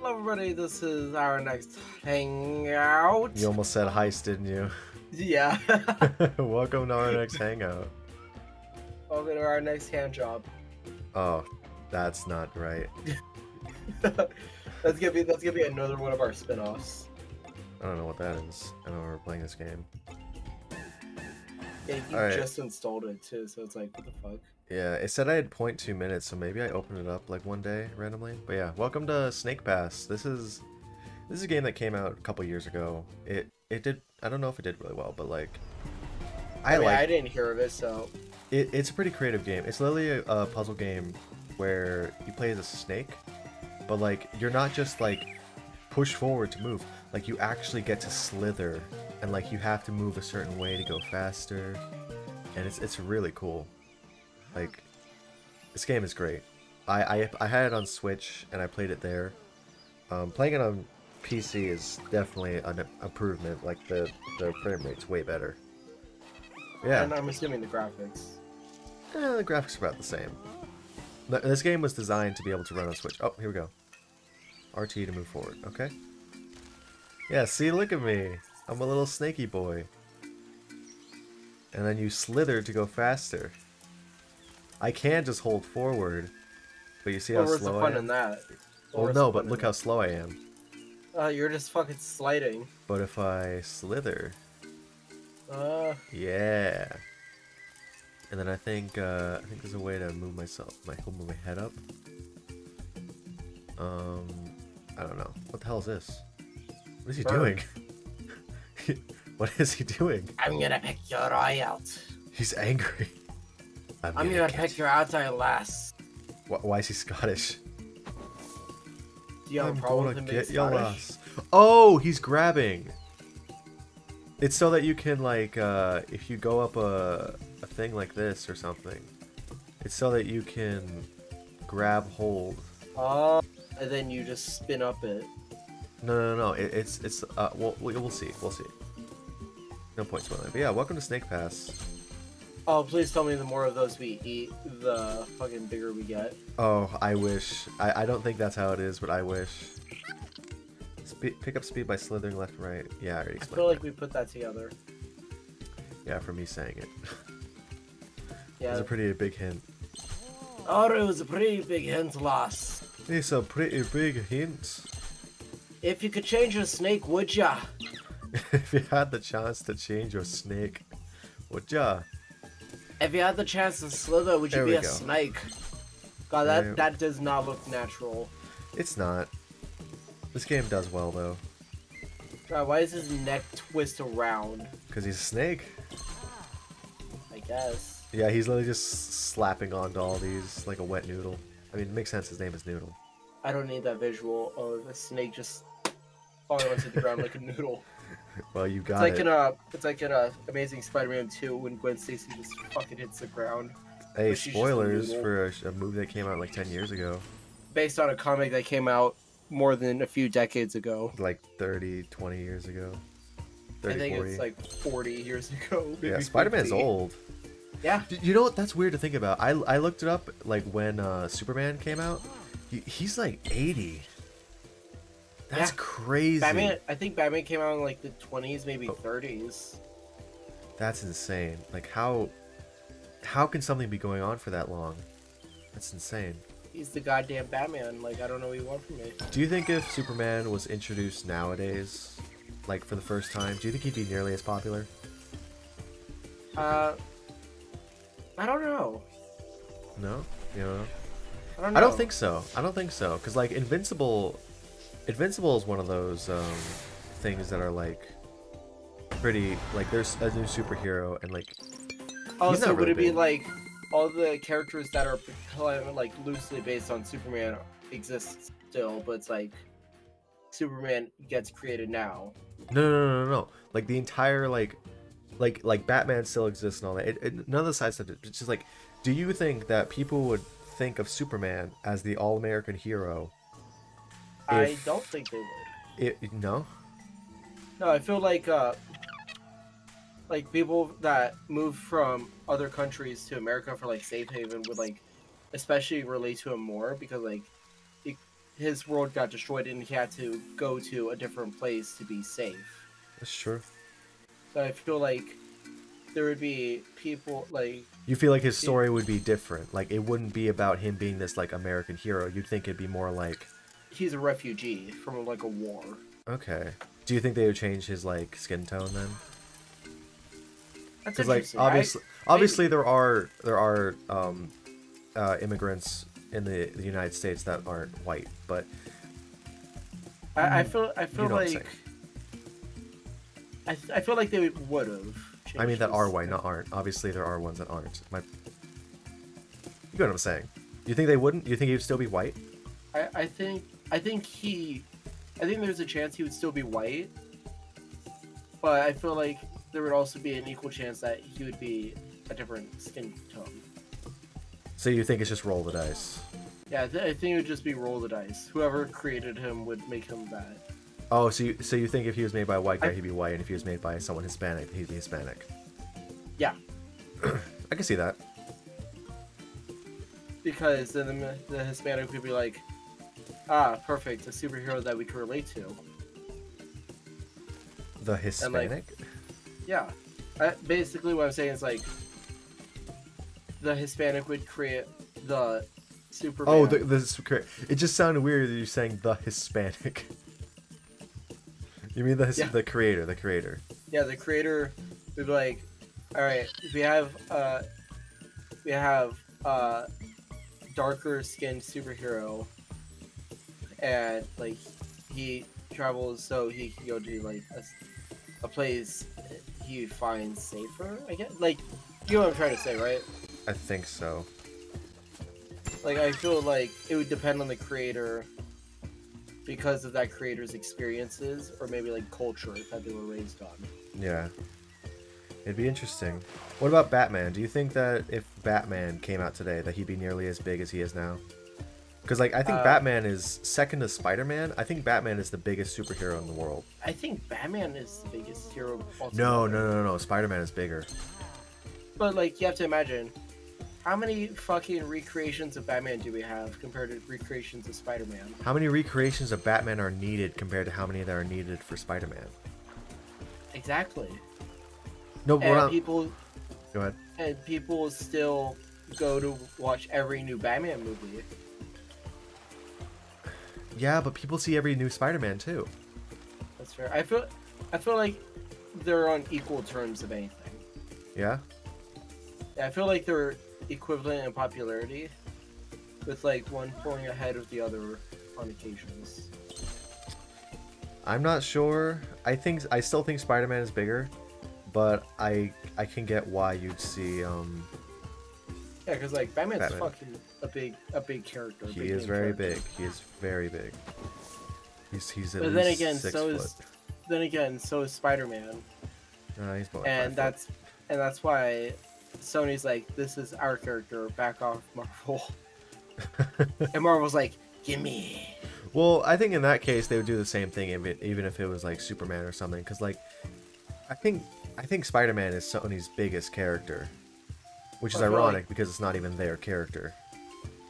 Hello everybody, this is our next hangout. You almost said heist, didn't you? Yeah. Welcome to our next hangout. Welcome to our next hand job. Oh, that's not right. That's gonna be another one of our spin-offs. I don't know what that is. I don't remember playing this game. Yeah, you Alright. just installed it too, so it's like, what the fuck? Yeah, it said I had 0.2 minutes, so maybe I opened it up like one day randomly. But yeah, welcome to Snake Pass. This is a game that came out a couple years ago. It did, I don't know if it did really well, but like I didn't hear of it, so it's a pretty creative game. It's literally a puzzle game where you play as a snake, but like you're not just like push forward to move. Like you actually get to slither, and like you have to move a certain way to go faster, and it's really cool. Like this game is great. I had it on Switch and I played it there. Playing it on PC is definitely an improvement. Like the frame rate's way better. Yeah. and I'm assuming the graphics. The graphics are about the same. This game was designed to be able to run on Switch. Oh, here we go. RT to move forward. Okay. Yeah, see, look at me. I'm a little snaky boy. And then you slither to go faster. I can just hold forward, but you see how Where's slow the I fun am? in that? Well, no, but look how slow I am. You're just fucking sliding. But if I slither, Yeah. and then I think there's a way to move move my head up. I don't know. What the hell is this? What is he doing? What is he doing? I'm gonna pick your eye out. He's angry. I'm gonna pick your eye last. Why is he Scottish? Do you have a problem with him being Scottish? Ass. Oh, he's grabbing. It's so that you can like, if you go up a thing like this or something, it's so that you can grab hold. Oh, and then you just spin up it. No. It's we'll see. No point spoiling. But yeah, welcome to Snake Pass. Oh, please tell me the more of those we eat, the fucking bigger we get. Oh, I wish. I don't think that's how it is, but I wish. Pick up speed by slithering left and right. Yeah, I already explained. I feel like we put that together. Yeah, for me saying it. Yeah. It was a pretty big hint. Oh, it was a pretty big hint loss. It's a pretty big hint. If you could change your snake, would ya? If you had the chance to change your snake, would ya? If you had the chance to slither, would you be a go. snake? God, that does not look natural. It's not. This game does well though. God, why does his neck twist around? Because he's a snake. I guess. Yeah, he's literally just slapping onto all these like a wet noodle. I mean, it makes sense. His name is Noodle. I don't need that visual of a snake just falling onto the ground like a noodle. Well, you got it. It's like in Amazing Spider-Man 2 when Gwen Stacy just fucking hits the ground. Hey, But she's just a spoilers noodle. for a movie that came out like 10 years ago. Based on a comic that came out more than a few decades ago. Like 30, 20 years ago. 30, I think 40. it's like 40 years ago. Maybe Yeah, Spider-Man's 50. old. Yeah. You know what? That's weird to think about. I looked it up like when Superman came out. He's like 80. That's Yeah. crazy. I think Batman came out in like the 20s, maybe 30s. That's insane. Like how can something be going on for that long? That's insane. He's the goddamn Batman. Like, I don't know what you want from me. Do you think if Superman was introduced nowadays, like for the first time, do you think he'd be nearly as popular? I don't know. No? You know? I don't know. I don't think so. Because like Invincible is one of those things that are like pretty, like there's a new superhero and like Oh, he's so not would really it be big. like all the characters that are like loosely based on Superman exist still, but it's like Superman gets created now? No. Like the entire like Batman still exists and all that. None of the side stuff. It's just like, do you think that people would think of Superman as the all-American hero? I don't think they would. No. No, I feel like people that move from other countries to America for like safe haven would like especially relate to him more because like his world got destroyed and he had to go to a different place to be safe. That's true. So I feel like there would be people like. You feel like his story would be different. Like it wouldn't be about him being this like American hero. You'd think it'd be more like he's a refugee from like a war. Okay. Do you think they would change his like skin tone then? That's like obviously there are immigrants in the United States that aren't white, but I feel you know like I feel like they would have. I mean that are white, not aren't. Obviously there are ones that aren't. You get what I'm saying? You think they wouldn't? You think he'd still be white? I think there's a chance he would still be white, but I feel like there would also be an equal chance that he would be a different skin tone. So you think it's just roll the dice? Yeah, I think it would just be roll the dice. Whoever created him would make him that. Oh, so you think if he was made by a white guy, he'd be white, and if he was made by someone Hispanic, he'd be Hispanic? Yeah. I can see that. Because then the Hispanic would be like, ah, perfect, a superhero that we can relate to. The Hispanic? Like, yeah. Basically what I'm saying is like, the Hispanic would create the Superman. Oh, it just sounded weird that you're saying the Hispanic. You mean the creator, the creator. Yeah, the creator would be like, all right, we have darker skinned superhero, and like he travels so he can go to like a place he finds safer. I guess, like, you know what I'm trying to say, right? I think so. Like, I feel like it would depend on the creator because of that creator's experiences or maybe like culture that they were raised on. Yeah. It'd be interesting. What about Batman? Do you think that if Batman came out today that he'd be nearly as big as he is now? Because like I think Batman is second to Spider-Man. I think Batman is the biggest superhero in the world. I think Batman is the biggest hero. No. Spider-Man is bigger. But like you have to imagine, how many fucking recreations of Batman do we have compared to recreations of Spider-Man? How many recreations of Batman are needed compared to how many that are needed for Spider-Man? Exactly. No, and people. Go ahead. And people still go to watch every new Batman movie. Yeah, but people see every new Spider-Man too. That's fair. I feel like they're on equal terms of anything. Yeah? Yeah, I feel like they're equivalent in popularity, with like one pulling ahead of the other on occasions. I'm not sure. I still think Spider-Man is bigger, but I can get why you'd see Yeah, because like Batman's fucking a big character. He is very big. He is very big. He's at but least then again, 6 foot. So is Spider-Man. He's more and like 5 that's why Sony's like, this is our character, back off, Marvel. And Marvel's like, gimme. Well, I think in that case they would do the same thing even if it was like Superman or something, because like I think Spider-Man is Sony's biggest character, which is ironic because it's not even their character.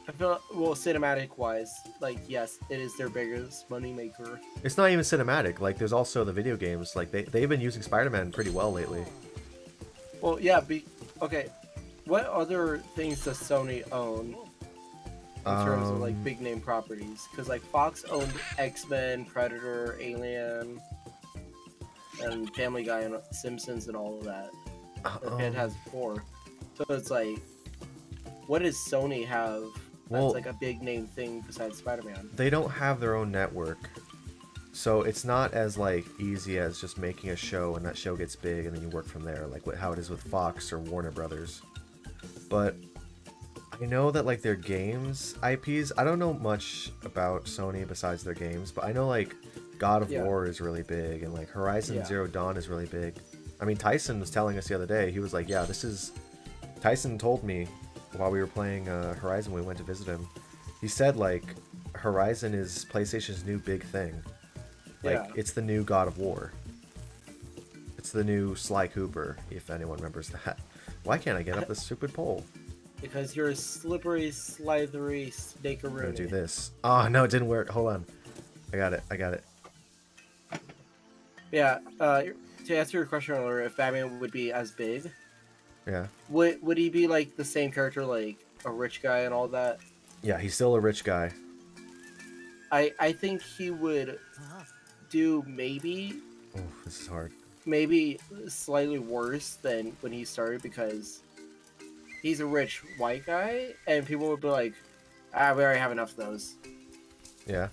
I feel, well, cinematic wise, like, yes, it is their biggest moneymaker. It's not even cinematic. Like, there's also the video games. Like, they've been using Spider-Man pretty well lately. Well, yeah, okay. What other things does Sony own in terms of, like, big name properties? Because, like, Fox owned X-Men, Predator, Alien, and Family Guy and Simpsons and all of that. It has 4. So it's like, what does Sony have that's like a big name thing besides Spider-Man? They don't have their own network, so it's not as like easy as just making a show and that show gets big and then you work from there, like how it is with Fox or Warner Brothers. But I know that like their games IPs, I don't know much about Sony besides their games, but I know like God of War is really big and like Horizon Zero Dawn is really big. I mean, Tyson was telling us the other day, he was like, yeah, Tyson told me while we were playing Horizon, we went to visit him. He said, like, Horizon is PlayStation's new big thing. Like, it's the new God of War. It's the new Sly Cooper, if anyone remembers that. Why can't I get up this stupid pole? Because you're a slippery, slithery I'm gonna do snakearoonie. this. Oh no, it didn't work. Hold on. I got it. I got it. Yeah. To answer your question earlier, if Batman would be as big, Yeah. would he be like the same character, like a rich guy and all that? Yeah, he's still a rich guy. I think he would do Oh, this is hard. maybe slightly worse than when he started because he's a rich white guy and people would be like, ah, we already have enough of those. Yeah.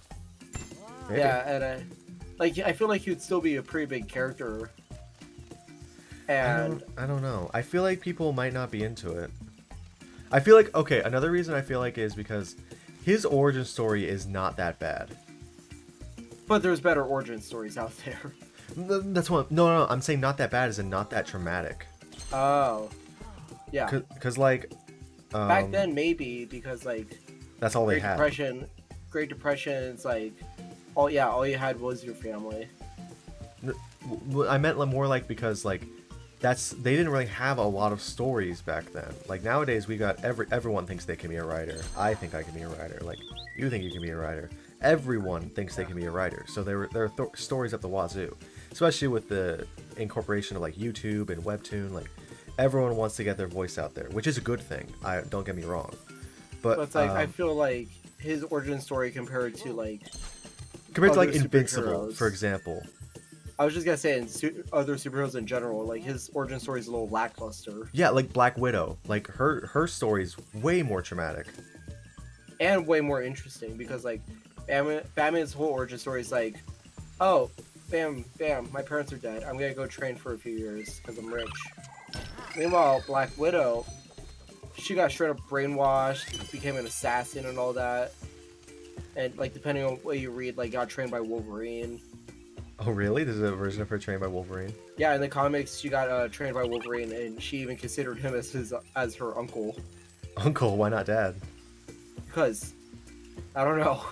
Maybe. Yeah, and like I feel like he would still be a pretty big character. And I don't know. I feel like people might not be into it. I feel like, okay, another reason I feel like is because his origin story is not that bad. but there's better origin stories out there. That's what. No, I'm saying not that bad as in not that traumatic. Oh, yeah. Cause like, Back then maybe because like that's all they had. Great Depression's like, all you had was your family. I meant more like because like they didn't really have a lot of stories back then. Like nowadays we got everyone thinks they can be a writer. I think I can be a writer. Like you think you can be a writer. Everyone thinks they can be a writer. So there are stories up the wazoo, especially with the incorporation of like YouTube and Webtoon. Like everyone wants to get their voice out there, which is a good thing. I don't get me wrong, but It's like I feel like his origin story compared to like Invincible, superheroes. for example. I was just gonna say in other superheroes in general, like his origin story is a little lackluster. Yeah, like Black Widow. Like her story's way more traumatic. And way more interesting because like Batman's whole origin story is like, oh, bam, my parents are dead. I'm gonna go train for a few years because I'm rich. Meanwhile, Black Widow, she got straight up brainwashed, became an assassin and all that. And like depending on what you read, like got trained by Wolverine. Oh really? There's a version of her trained by Wolverine? Yeah, in the comics, she got trained by Wolverine, and she even considered him as her uncle. Uncle, why not dad? Because I don't know.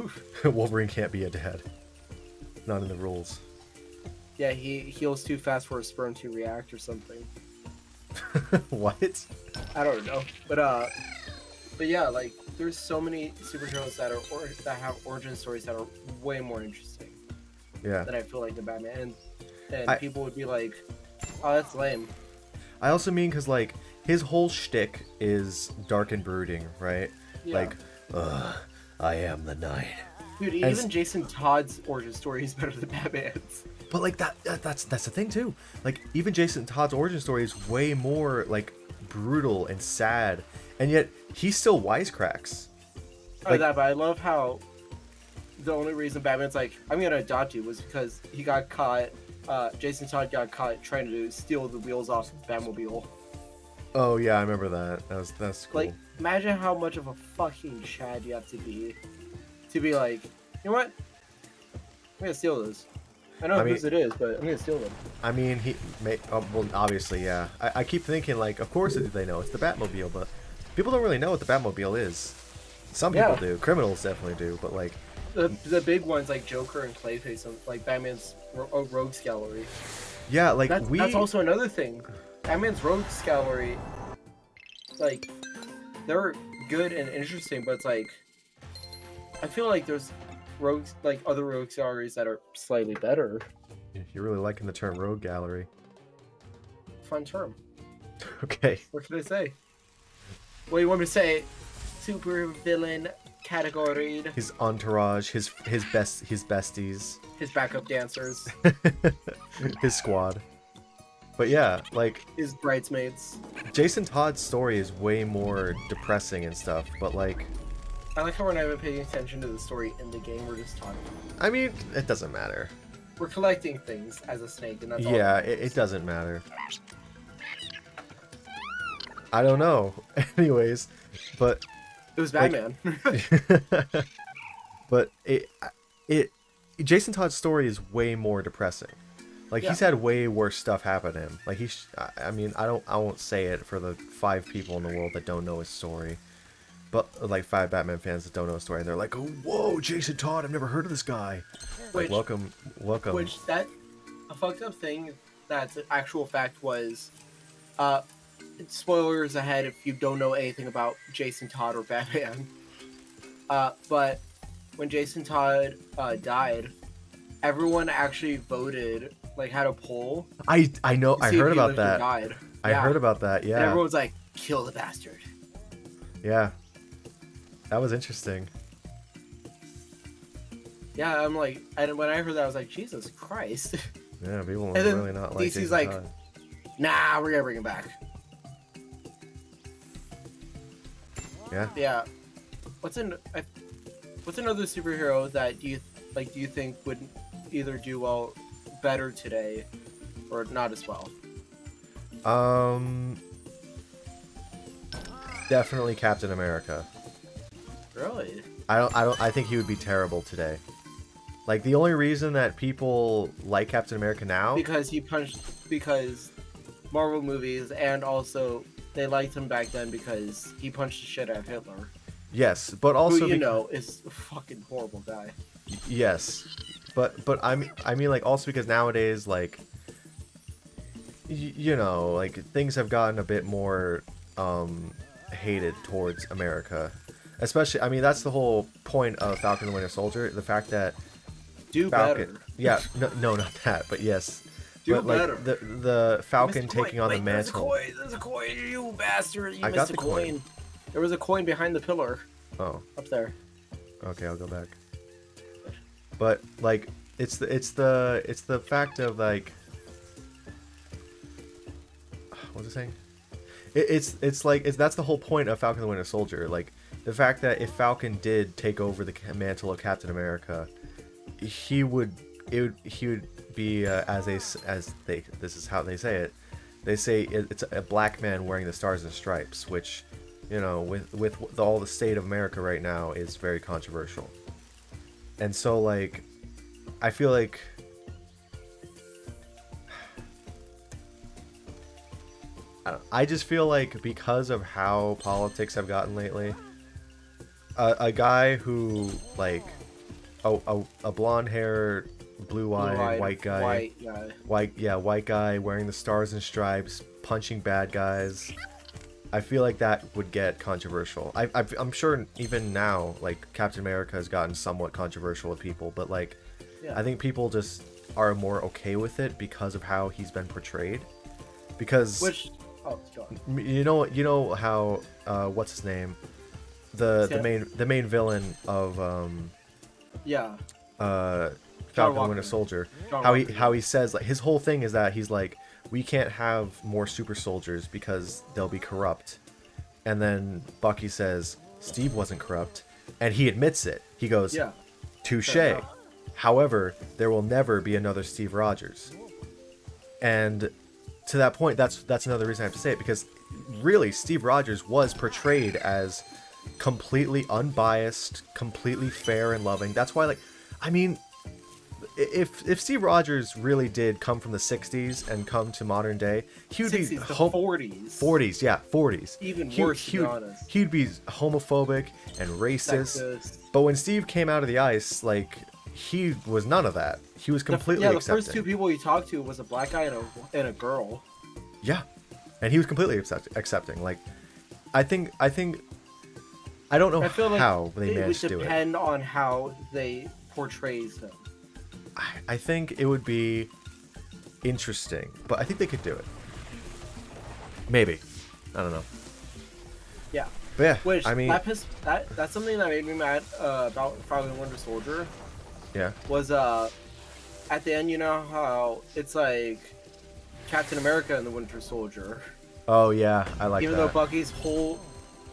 Wolverine can't be a dad. Not in the rules. Yeah, he heals too fast for his sperm to react or something. What? I don't know, but yeah, like there's so many superheroes that have origin stories that are way more interesting. Yeah. Than I feel like the Batman, and people would be like, "Oh, that's lame." I also mean because like his whole shtick is dark and brooding, right? Yeah. Like, I am the night. Dude, even Jason Todd's origin story is better than Batman's. But like that's the thing too. Like even Jason Todd's origin story is way more like brutal and sad, and yet he still wisecracks. But I love how the only reason Batman's like, I'm gonna adopt you was because he got caught. Jason Todd got caught trying to steal the wheels off the Batmobile. Oh yeah, I remember that. That's cool. Like, imagine how much of a fucking Chad you have to be like, you know what? I'm gonna steal this. I know whose it is, but I'm gonna steal them. I mean, well, obviously, yeah. I keep thinking, like, of course they know it's the Batmobile, but people don't really know what the Batmobile is. Some people do. Criminals definitely do, but, like... The big ones, like Joker and Clayface, and, like, Batman's Rogues Gallery. Yeah, like, That's also another thing. Batman's Rogues Gallery, like, they're good and interesting, but it's like... I feel like there's other Rogues Galleries that are slightly better. You're really liking the term Rogue Gallery. Fun term. Okay. What can I say? What do you want me to say? Super villain category. His entourage, his besties. His backup dancers. His squad. But yeah, like... His bridesmaids. Jason Todd's story is way more depressing and stuff, but like... I like how we're not even paying attention to the story in the game, we're just talking. I mean, it doesn't matter. We're collecting things as a snake, and that's all. Yeah, it doesn't matter. I don't know. Anyways, but... It was Batman. Like, but Jason Todd's story is way more depressing. Like, he's had way worse stuff happen to him. Like, I mean, I won't say it for the 5 people in the world that don't know his story. But, like, 5 Batman fans that don't know his story, and they're like, oh, whoa, Jason Todd, I've never heard of this guy. Like, welcome. Which, a fucked up thing that's an actual fact was, spoilers ahead if you don't know anything about Jason Todd or Batman. But when Jason Todd died, everyone actually voted, like had a poll. I know. I heard about that. I heard about that. Yeah. And everyone's like, kill the bastard. Yeah. That was interesting. Yeah, I'm like, and when I heard that, I was like, Jesus Christ. Yeah, people were really not like DC's Jason like, Todd. nah, we're gonna bring him back. Yeah. Yeah. What's another superhero that do you think would either do better today, or not as well? Definitely Captain America. Really? I think he would be terrible today. Like, the only reason that people like Captain America now... Because Marvel movies, and also they liked him back then because he punched the shit out of Hitler. Yes, but also... Who, know, is a fucking horrible guy. Yes. But I mean, like, also because nowadays, like... You know, like, things have gotten a bit more, hated towards America. Especially, I mean, that's the whole point of Falcon and the Winter Soldier. The fact that... Do Falcon, better. Yeah, no, not that, but yes. Do but, like, better. The Falcon taking on the mantle. There's a coin, you bastard! You I missed got a the coin. There was a coin behind the pillar. Oh. Up there. Okay, I'll go back. But like, it's the fact of like, what's it saying? That's the whole point of Falcon and the Winter Soldier. Like, the fact that if Falcon did take over the mantle of Captain America, he would be this is how they say it. They say it's a black man wearing the stars and stripes, which, you know, with all the state of America right now, is very controversial. And so, like, I feel like I just feel like because of how politics have gotten lately, a guy who, like, a blonde-haired, blue-eyed white guy wearing the stars and stripes, punching bad guys, I feel like that would get controversial. I'm sure even now, like, Captain America has gotten somewhat controversial with people, but, like, I think people just are more okay with it because of how he's been portrayed. Because you know how what's his name, the main villain of Falcon and Winter Soldier, how he says, like, his whole thing is that he's like, we can't have more super soldiers because they'll be corrupt. And then Bucky says, Steve wasn't corrupt, and he admits it. He goes, touche. However, there will never be another Steve Rogers. And to that point, that's another reason I have to say it, because really, Steve Rogers was portrayed as completely unbiased, completely fair and loving. That's why, like, I mean, if Steve Rogers really did come from the 60s and come to modern day, he would be 40s, yeah, 40s. Even worse, to be honest. He'd be homophobic and racist. Sexist. But when Steve came out of the ice, like, he was none of that. He was completely accepting. The first two people he talked to was a black guy and a girl. Yeah, and he was completely accepting. Like, I don't know how they managed to do it. It would depend on how they portrays him. I think it would be interesting, but I think they could do it. Maybe. I don't know. Yeah. But yeah, which, I mean, that's something that made me mad about Falcon and Winter Soldier. Yeah. Was at the end, you know how it's like Captain America and the Winter Soldier. Oh yeah, I like that. Even though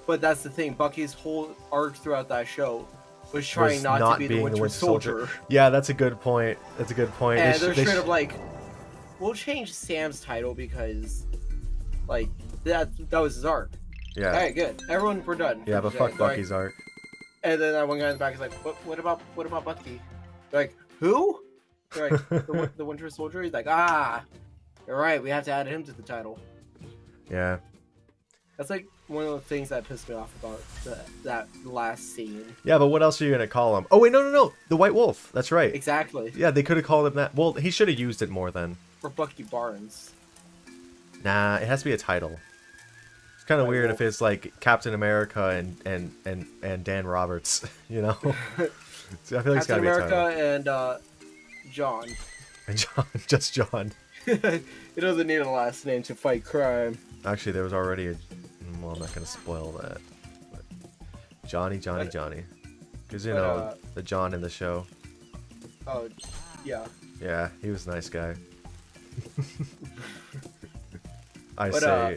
but that's the thing, Bucky's whole arc throughout that show was trying not to be the Winter Soldier. Yeah, that's a good point. That's a good point. And they're straight up like, we'll change Sam's title because, like, that was his arc. Yeah. Alright, good. Everyone, we're done. Yeah, but fuck Bucky's arc. And then that one guy in the back is like, what about Bucky? They're like, who? They're like, the Winter Soldier? He's like, you're right, we have to add him to the title. Yeah. That's like one of the things that pissed me off about that last scene. Yeah, but what else are you going to call him? Oh, wait, no. The White Wolf. That's right. Exactly. Yeah, they could have called him that. Well, he should have used it more then. Or Bucky Barnes. Nah, it has to be a title. It's kind of weird if it's like Captain America and Dan Roberts, you know. So I feel like it's gotta Captain be a title. America and John. And John, just John. He doesn't need a last name to fight crime. Actually, there was already a. Well, I'm not gonna spoil that. But Johnny. Because you know the John in the show. Oh, yeah. Yeah, he was a nice guy. I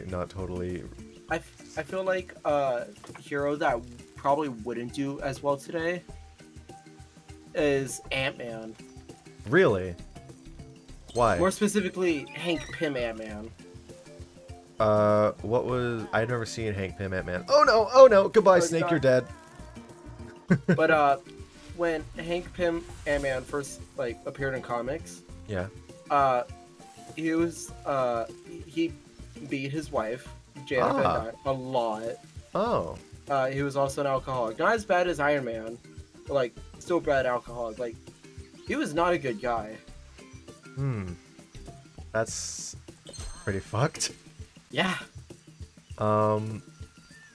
not totally. I feel like a hero that probably wouldn't do as well today is Ant-Man. Really? Why? More specifically, Hank Pym Ant-Man. What was... I'd never seen Hank Pym Ant-Man. Oh no! Goodbye, Snake, you're dead. But, when Hank Pym Ant-Man first, like, appeared in comics... Yeah. He was, he beat his wife, Janet Van Dyne, a lot. Oh. He was also an alcoholic. Not as bad as Iron Man, but, like, still bad alcoholic. Like, he was not a good guy. That's pretty fucked. Yeah.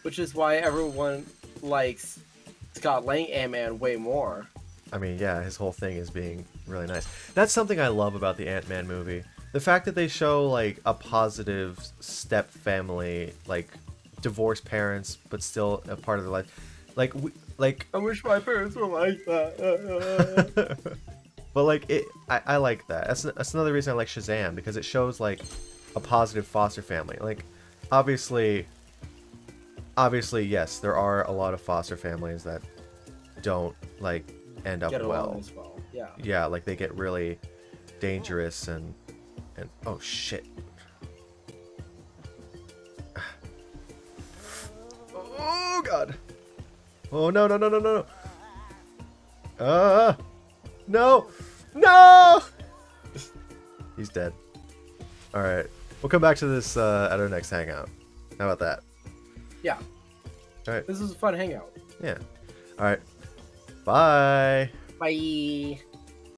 Which is why everyone likes Scott Lang Ant-Man way more. I mean, yeah, his whole thing is being really nice. That's something I love about the Ant-Man movie. The fact that they show, like, a positive step family, like, divorced parents, but still a part of their life. I wish my parents were like that. But, like, I like that. That's another reason I like Shazam, because it shows, like, a positive foster family. Like, obviously, yes, there are a lot of foster families that don't, like, end up well. As well. Yeah. Yeah, like, they get really dangerous and oh, shit. Oh, God. Oh, no. No! He's dead. Alright. We'll come back to this at our next hangout. How about that? Yeah. Alright. This is a fun hangout. Yeah. Alright. Bye. Bye.